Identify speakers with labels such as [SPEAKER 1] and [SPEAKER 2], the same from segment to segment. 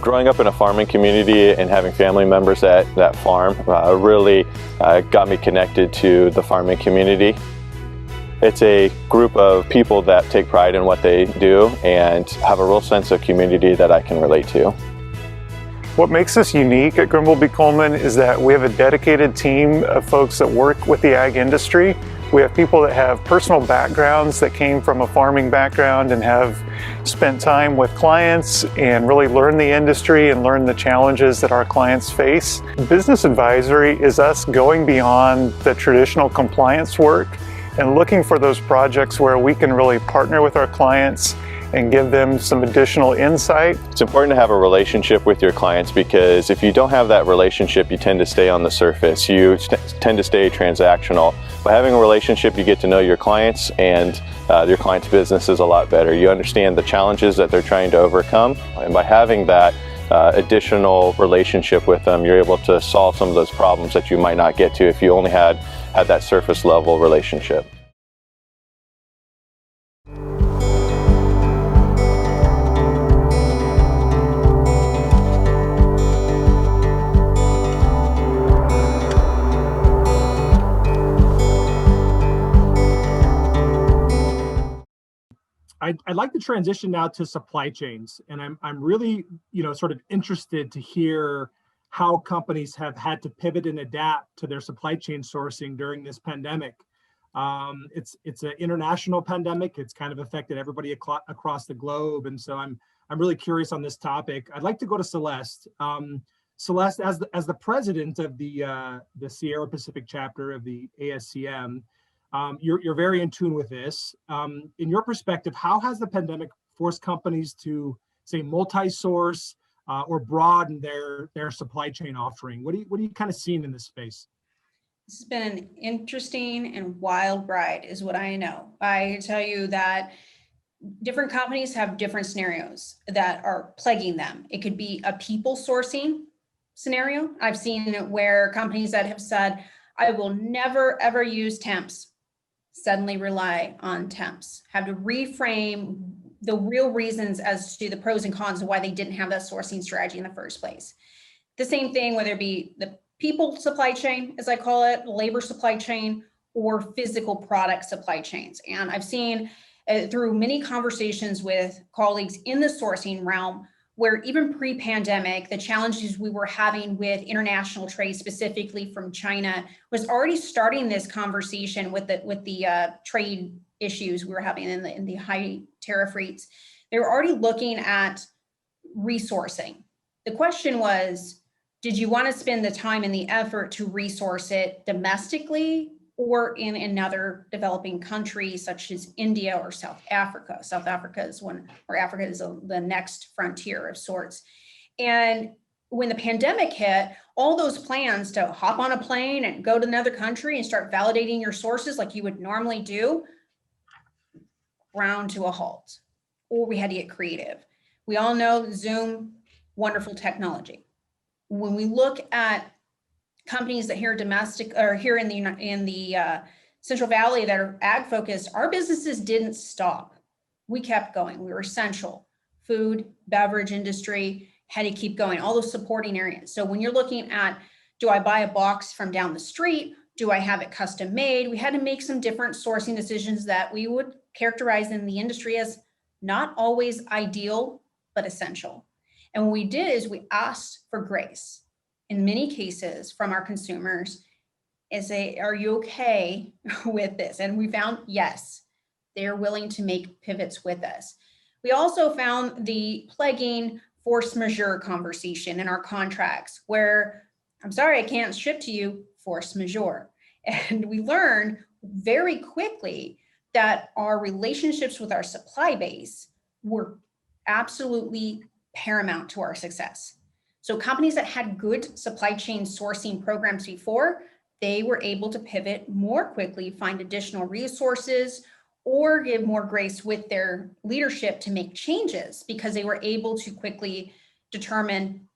[SPEAKER 1] Growing up in a farming community and having family members at that farm really got me connected to the farming community. It's a group of people that take pride in what they do and have a real sense of community that I can relate to.
[SPEAKER 2] What makes us unique at Grimbleby Coleman is that we have a dedicated team of folks that work with the ag industry. We have people that have personal backgrounds that came from a farming background and have spent time with clients and really learn the industry and learn the challenges that our clients face. Business advisory is us going beyond the traditional compliance work and looking for those projects where we can really partner with our clients and give them some additional insight.
[SPEAKER 1] It's important to have a relationship with your clients because if you don't have that relationship, you tend to stay on the surface. You tend to stay transactional. By having a relationship, you get to know your clients and your client's business is a lot better. You understand the challenges that they're trying to overcome, and by having that additional relationship with them, you're able to solve some of those problems that you might not get to if you only had that surface level relationship.
[SPEAKER 3] I'd like to transition now to supply chains, and I'm really, sort of interested to hear how companies have had to pivot and adapt to their supply chain sourcing during this pandemic. It's an international pandemic. It's kind of affected everybody across the globe, and so I'm really curious on this topic. I'd like to go to Celeste. Celeste, as the president of the Sierra Pacific chapter of the ASCM. You're very in tune with this. In your perspective, how has the pandemic forced companies to, say, multi-source or broaden their supply chain offering? What are you kind of seeing in this space?
[SPEAKER 4] This has been an interesting and wild ride, is what I know. I tell you that different companies have different scenarios that are plaguing them. It could be a people sourcing scenario. I've seen it where companies that have said, I will never, ever use temps, suddenly rely on temps, have to reframe the real reasons as to the pros and cons of why they didn't have that sourcing strategy in the first place. The same thing, whether it be the people supply chain, as I call it, labor supply chain, or physical product supply chains. And I've seen through many conversations with colleagues in the sourcing realm, where even pre-pandemic, the challenges we were having with international trade, specifically from China, was already starting this conversation with the trade issues we were having in the high tariff rates. They were already looking at resourcing. The question was, did you want to spend the time and the effort to resource it domestically or in another developing country such as India or South Africa? South Africa is one, or Africa is the next frontier of sorts. And when the pandemic hit, all those plans to hop on a plane and go to another country and start validating your sources like you would normally do, ground to a halt, or we had to get creative. We all know Zoom, wonderful technology. When we look at companies that here domestic or here in the Central Valley that are ag focused, our businesses didn't stop. We kept going. We were essential. Food, beverage industry, had to keep going, all those supporting areas. So when you're looking at, do I buy a box from down the street? Do I have it custom made? We had to make some different sourcing decisions that we would characterize in the industry as not always ideal, but essential. And what we did is we asked for grace in many cases from our consumers and say, are you okay with this? And we found, yes, they're willing to make pivots with us. We also found the plaguing force majeure conversation in our contracts where, I'm sorry, I can't ship to you, force majeure. And we learned very quickly that our relationships with our supply base were absolutely paramount to our success. So companies that had good supply chain sourcing programs before, they were able to pivot more quickly, find additional resources, or give more grace with their leadership to make changes because they were able to quickly determine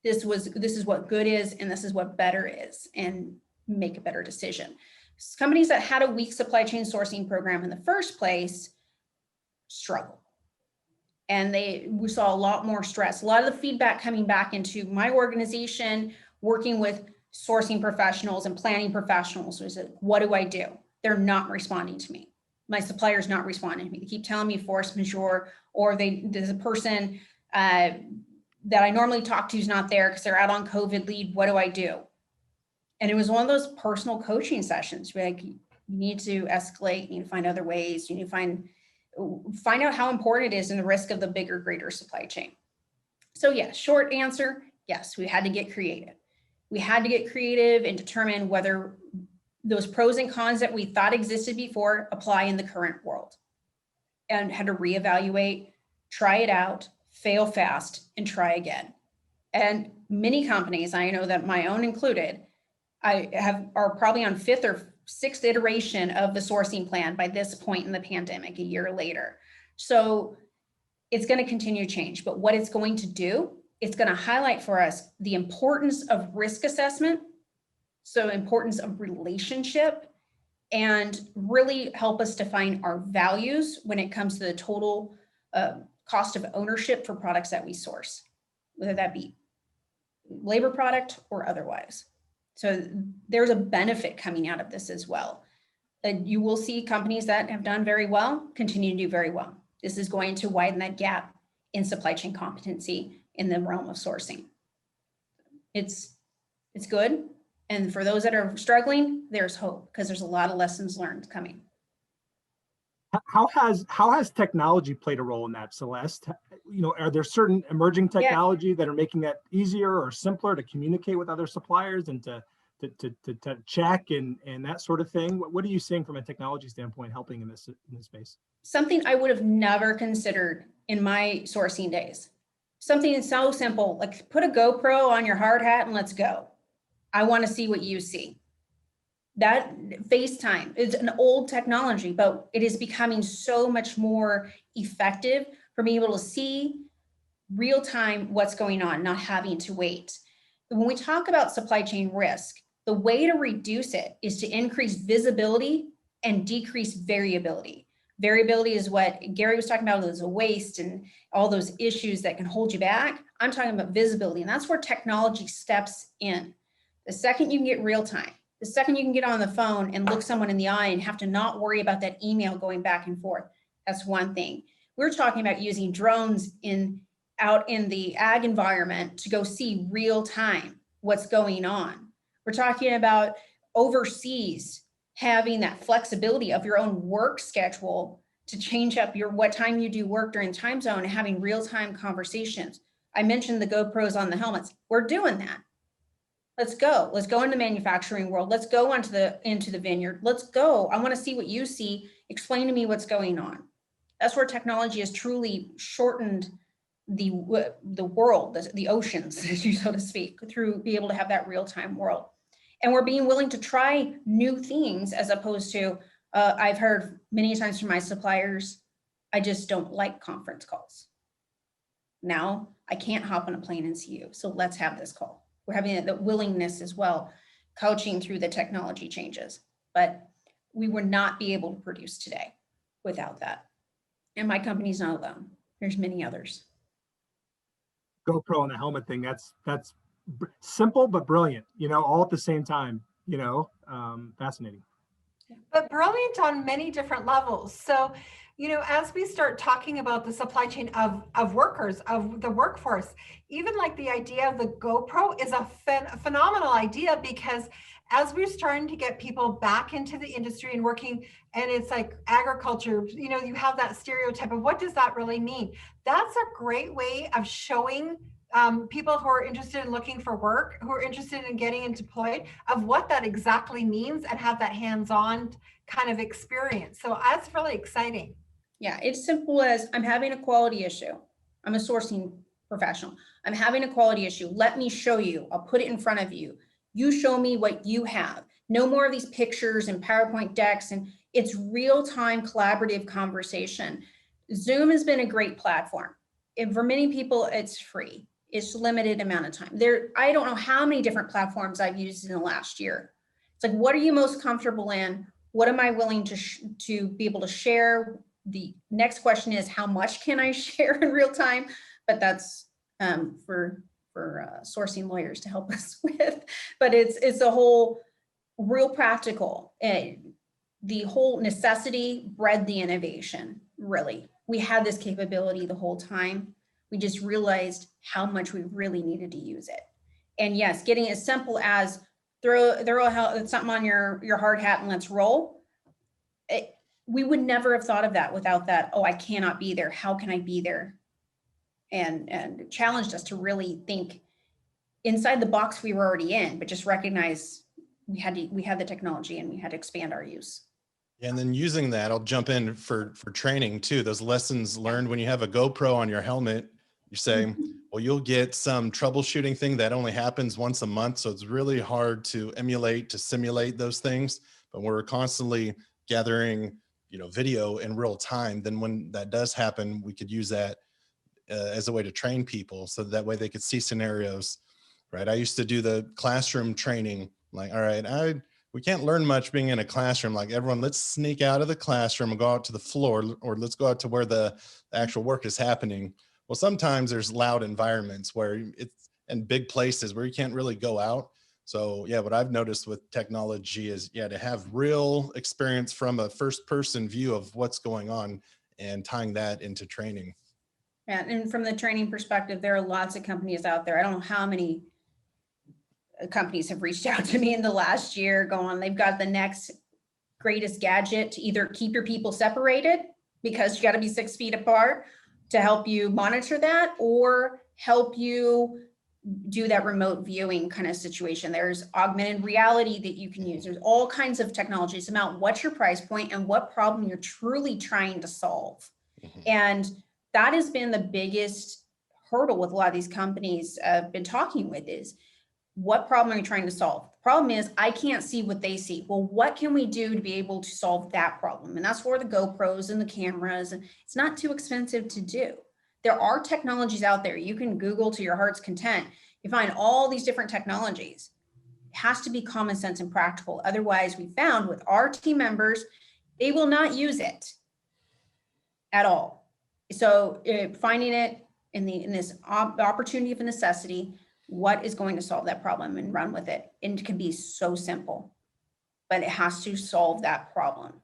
[SPEAKER 4] this is what good is and this is what better is, and make a better decision. Companies that had a weak supply chain sourcing program in the first place struggle. And we saw a lot more stress. A lot of the feedback coming back into my organization, working with sourcing professionals and planning professionals, was like, what do I do? They're not responding to me. My supplier's not responding to me. They keep telling me force majeure, or there's a person that I normally talk to is not there because they're out on COVID leave. What do I do? And it was one of those personal coaching sessions where, like, you need to escalate, you need to find other ways, you need to find out how important it is and the risk of the bigger, greater supply chain. So yeah, short answer, yes, we had to get creative. We had to get creative and determine whether those pros and cons that we thought existed before apply in the current world, and had to reevaluate, try it out, fail fast, and try again. And many companies, I know that my own included, are probably on 5th or 6th iteration of the sourcing plan by this point in the pandemic, a year later. So it's going to continue to change, but what it's going to do, it's going to highlight for us the importance of risk assessment, so importance of relationship, and really help us define our values when it comes to the total cost of ownership for products that we source, whether that be labor product or otherwise. So there's a benefit coming out of this as well. You will see companies that have done very well continue to do very well. This is going to widen that gap in supply chain competency in the realm of sourcing. It's good. And for those that are struggling, there's hope, because there's a lot of lessons learned coming.
[SPEAKER 3] How has technology played a role in that, Celeste? You know, are there certain emerging technology that are making that easier or simpler to communicate with other suppliers and to check and that sort of thing? What are you seeing from a technology standpoint helping in this space? Something
[SPEAKER 4] I would have never considered in my sourcing days. Something so simple, like put a GoPro on your hard hat and let's go. I want to see what you see. That FaceTime is an old technology, but it is becoming so much more effective for being able to see real time what's going on, not having to wait. When we talk about supply chain risk, the way to reduce it is to increase visibility and decrease variability. Variability is what Gary was talking about, those waste and all those issues that can hold you back. I'm talking about visibility, and that's where technology steps in. The second you can get real time, the second you can get on the phone and look someone in the eye and have to not worry about that email going back and forth, that's one thing. We're talking about using drones out in the ag environment to go see real time what's going on. We're talking about overseas having that flexibility of your own work schedule to change up what time you do work during time zone and having real time conversations. I mentioned the GoPros on the helmets. We're doing that. Let's go. Let's go into the manufacturing world. Let's go into the vineyard. Let's go. I want to see what you see. Explain to me what's going on. That's where technology has truly shortened the world, the oceans, so to speak, through be able to have that real-time world. And we're being willing to try new things, as opposed to, I've heard many times from my suppliers, I just don't like conference calls. Now I can't hop on a plane and see you. So let's have this call. We're having the willingness as well, coaching through the technology changes, but we would not be able to produce today without that. And my company's not alone. There's many others.
[SPEAKER 3] GoPro and the helmet thing, that's simple but brilliant, all at the same time, fascinating.
[SPEAKER 5] But brilliant on many different levels. So, as we start talking about the supply chain of workers, of the workforce, even like the idea of the GoPro is a phenomenal idea, because as we're starting to get people back into the industry and working, and it's like agriculture, you have that stereotype of what does that really mean? That's a great way of showing people who are interested in looking for work, who are interested in getting deployed, of what that exactly means, and have that hands-on kind of experience. So that's really exciting.
[SPEAKER 4] Yeah, it's simple as, I'm having a quality issue. I'm a sourcing professional. I'm having a quality issue. Let me show you. I'll put it in front of you. You show me what you have. No more of these pictures and PowerPoint decks, and it's real-time collaborative conversation. Zoom has been a great platform. And for many people, it's free. It's limited amount of time. I don't know how many different platforms I've used in the last year. It's like, what are you most comfortable in? What am I willing to be able to share the next question is how much can I share in real time? But that's for sourcing lawyers to help us with. But it's a whole real practical. The whole necessity bred the innovation, really. We had this capability the whole time. We just realized how much we really needed to use it. And yes, getting as simple as throw something on your hard hat and let's roll. We would never have thought of that without that. Oh, I cannot be there. How can I be there? And challenged us to really think inside the box we were already in, but just recognize we had the technology and we had to expand our use.
[SPEAKER 6] And then using that, I'll jump in for training too. Those lessons learned when you have a GoPro on your helmet, you say, well, you'll get some troubleshooting thing that only happens once a month. So it's really hard to emulate, to simulate those things, but we're constantly gathering, video in real time. Then when that does happen, we could use that as a way to train people. So that way they could see scenarios, right? I used to do the classroom training, like, all right, we can't learn much being in a classroom. Like, everyone, let's sneak out of the classroom and go out to the floor, or let's go out to where the actual work is happening. Well, sometimes there's loud environments where it's in big places where you can't really go out. So yeah, what I've noticed with technology is, to have real experience from a first person view of what's going on and tying that into training.
[SPEAKER 4] Yeah, and from the training perspective, there are lots of companies out there. I don't know how many companies have reached out to me in the last year going, they've got the next greatest gadget to either keep your people separated because you got to be 6 feet apart to help you monitor that, or help you do that remote viewing kind of situation. There's augmented reality that you can use. There's all kinds of technologies about what's your price point and what problem you're truly trying to solve. Mm-hmm. And that has been the biggest hurdle with a lot of these companies I've been talking with is, what problem are you trying to solve? The problem is I can't see what they see. Well, what can we do to be able to solve that problem? And that's where the GoPros and the cameras, and it's not too expensive to do. There are technologies out there. You can Google to your heart's content. You find all these different technologies. It has to be common sense and practical. Otherwise, we found with our team members, they will not use it at all. So finding it in this opportunity of a necessity, what is going to solve that problem, and run with it. And it can be so simple, but it has to solve that problem.